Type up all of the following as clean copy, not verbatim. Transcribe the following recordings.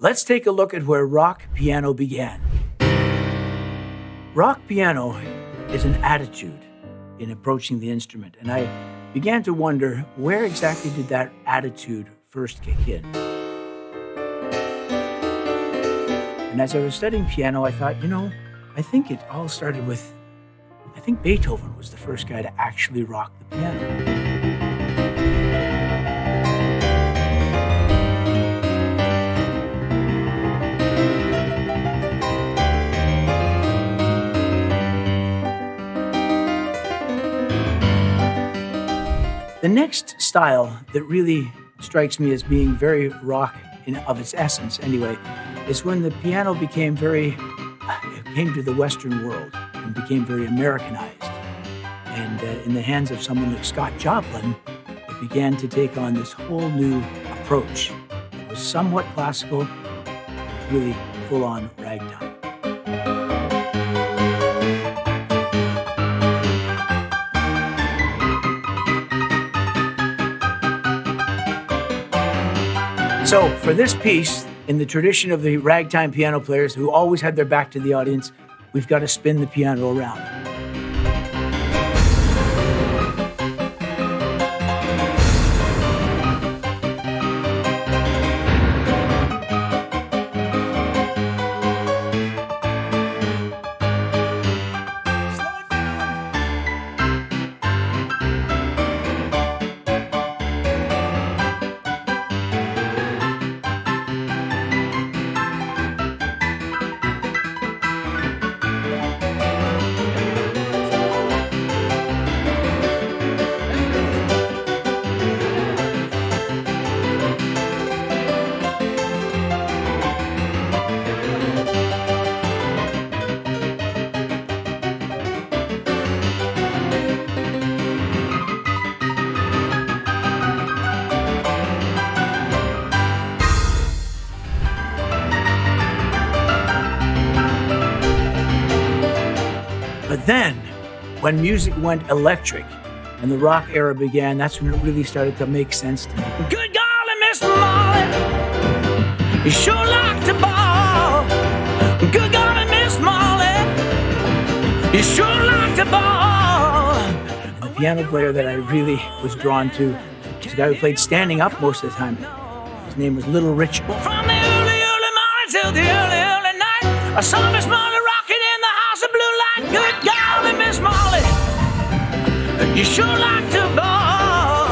Let's take a look at where rock piano began. Rock piano is an attitude in approaching the instrument, and I began to wonder, where exactly did that attitude first kick in? And as I was studying piano, I thought, I think it all started with, Beethoven was the first guy to actually rock the piano. The next style that really strikes me as being very rock of its essence anyway, is when the piano came to the Western world and became very Americanized. And in the hands of someone like Scott Joplin, it began to take on this whole new approach. It was somewhat classical, really full-on ragtime. So for this piece, in the tradition of the ragtime piano players who always had their back to the audience, we've got to spin the piano around. But then, when music went electric and the rock era began, that's when it really started to make sense to me. Good golly, Miss Molly, you sure like to ball. Good golly, Miss Molly, you sure like to ball. And the piano player that I really was drawn to was a guy who played standing up most of the time. His name was Little Richard. From the early morning till the early night, I saw Miss Molly rocking in the house of blue light. Good golly, Miss Molly, you sure like to ball.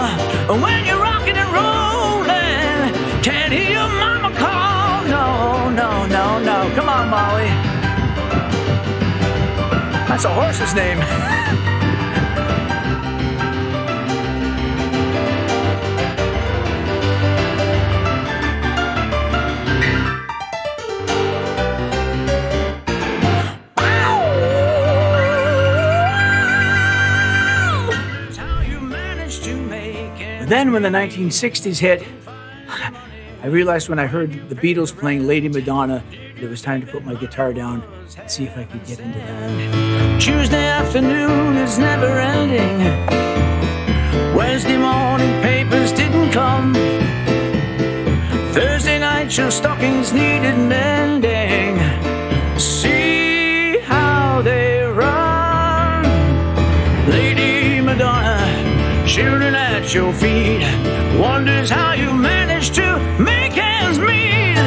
When you're rocking and rolling, can't hear your mama call. No, no, no, no. Come on, Molly. That's a horse's name. Then when the 1960s hit, I realized when I heard the Beatles playing Lady Madonna, it was time to put my guitar down and see if I could get into that. Tuesday afternoon is never ending. Wednesday morning papers didn't come. Thursday night your stockings needed mending. See how they run. Lady Madonna, children at your feet, wonders how you manage to make ends meet.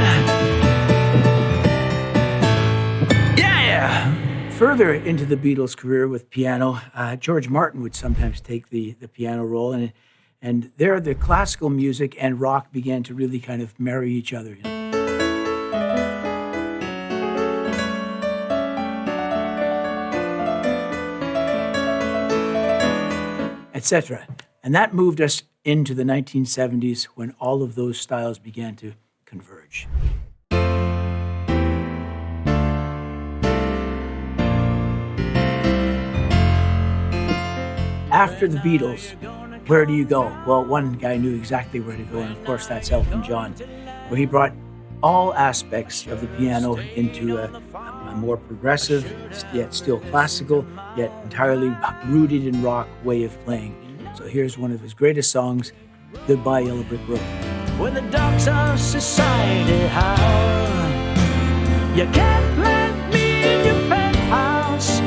Yeah. Further into the Beatles' career with piano, George Martin would sometimes take the piano role, and there the classical music and rock began to really kind of marry each other. Etc. And that moved us into the 1970s when all of those styles began to converge. After the Beatles, where do you go? Well, one guy knew exactly where to go, and of course that's Elton John, where he brought all aspects of the piano into a more progressive, yet still classical, yet entirely rooted in rock way of playing. So here's one of his greatest songs, Goodbye Yellow Brick Road. when the dogs of society howl. You can't let me in your penthouse.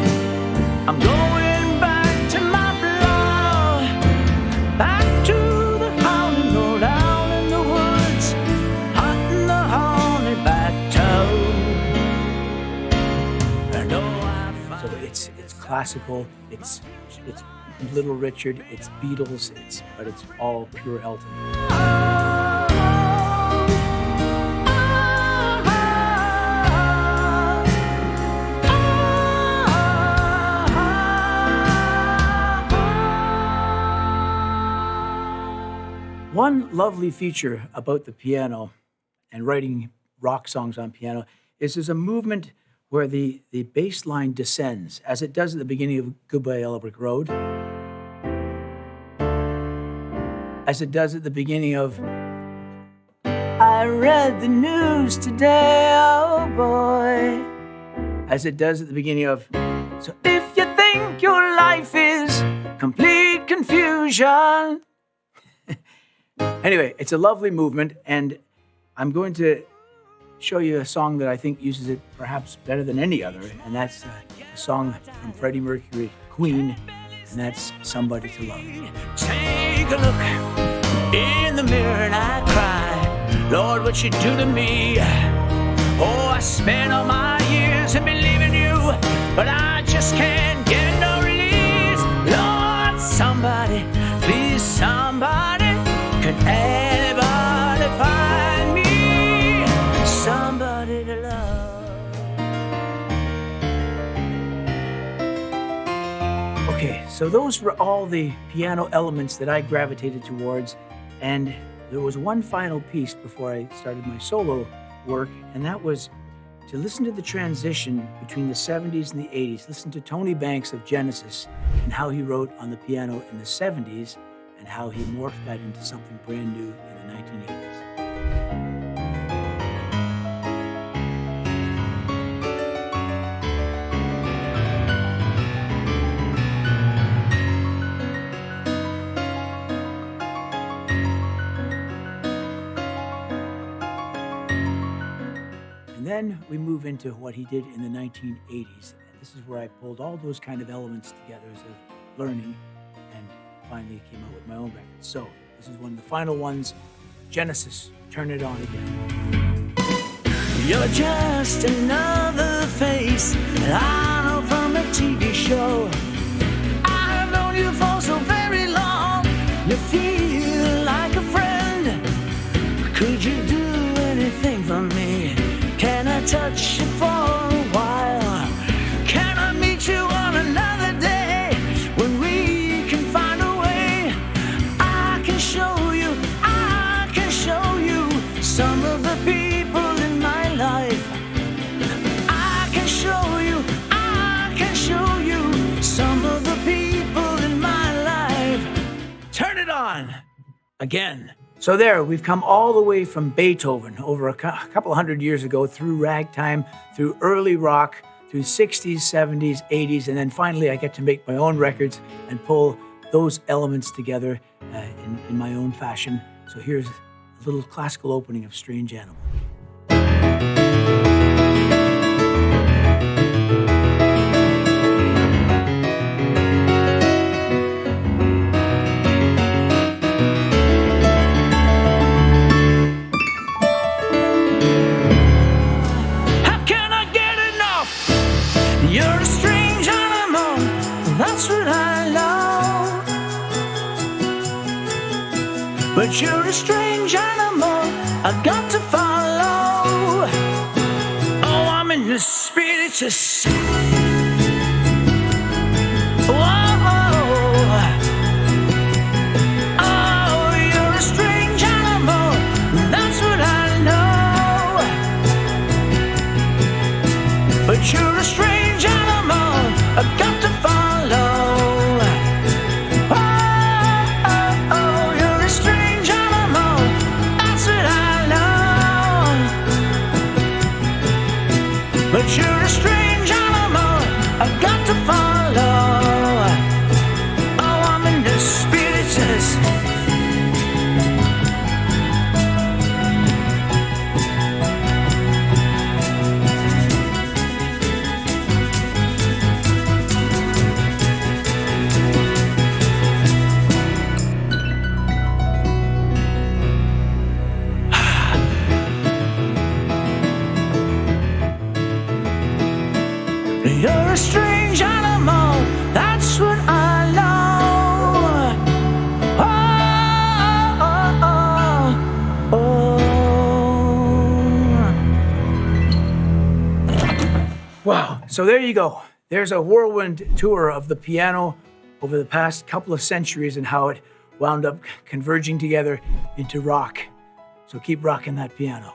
I'm going back to my blow, back to the howling road out in the woods, hunting the horny-back toad. So it's classical, it's Little Richard, it's Beatles, but it's all pure Elton. One lovely feature about the piano and writing rock songs on piano is there's a movement where the bass line descends, as it does at the beginning of Goodbye Yellow Brick Road, as it does at the beginning of I read the news today, oh boy, as it does at the beginning of So if you think your life is complete confusion. Anyway, it's a lovely movement, and I'm going to show you a song that I think uses it perhaps better than any other, and that's a song from Freddie Mercury, Queen, and that's Somebody to Love. Take a look in the mirror and I cry, Lord, what you do to me? Oh, I spent all my years in believing you, but I just can't get no release. Lord, somebody, please somebody, can anybody find me somebody to love? Okay, so those were all the piano elements that I gravitated towards, and there was one final piece before I started my solo work, and that was to listen to the transition between the 70s and the 80s. Listen to Tony Banks of Genesis and how he wrote on the piano in the 70s and how he morphed that into something brand new in the 1980s. And then we move into what he did in the 1980s. And this is where I pulled all those kind of elements together as a learning and finally came out with my own record. So this is one of the final ones, Genesis, Turn It On Again. You're just another face that I know from a TV show. I've known you for so very long. You feel like a friend. Could you do anything for me? Can I touch you for a while? Can I meet you on another day when we can find a way? I can show you some of the people in my life. I can show you some of the people in my life. Turn it on again. So there, we've come all the way from Beethoven over a couple hundred years ago, through ragtime, through early rock, through 60s, 70s, 80s, and then finally I get to make my own records and pull those elements together in my own fashion. So here's a little classical opening of Strange Animal. You're a strange animal, that's what I know. But you're a strange animal, I've got to follow. Oh, I'm in the spiritus. Oh, you're a strange animal, that's what I know. But you're a strange animal, I've got to follow. Oh, you're a strange animal, that's what I know. But you're a strange animal, I've got to follow. Oh, I'm in the spiritus. a strange animal, that's what I know. Wow, so there you go. There's a whirlwind tour of the piano over the past couple of centuries and how it wound up converging together into rock. So keep rocking that piano.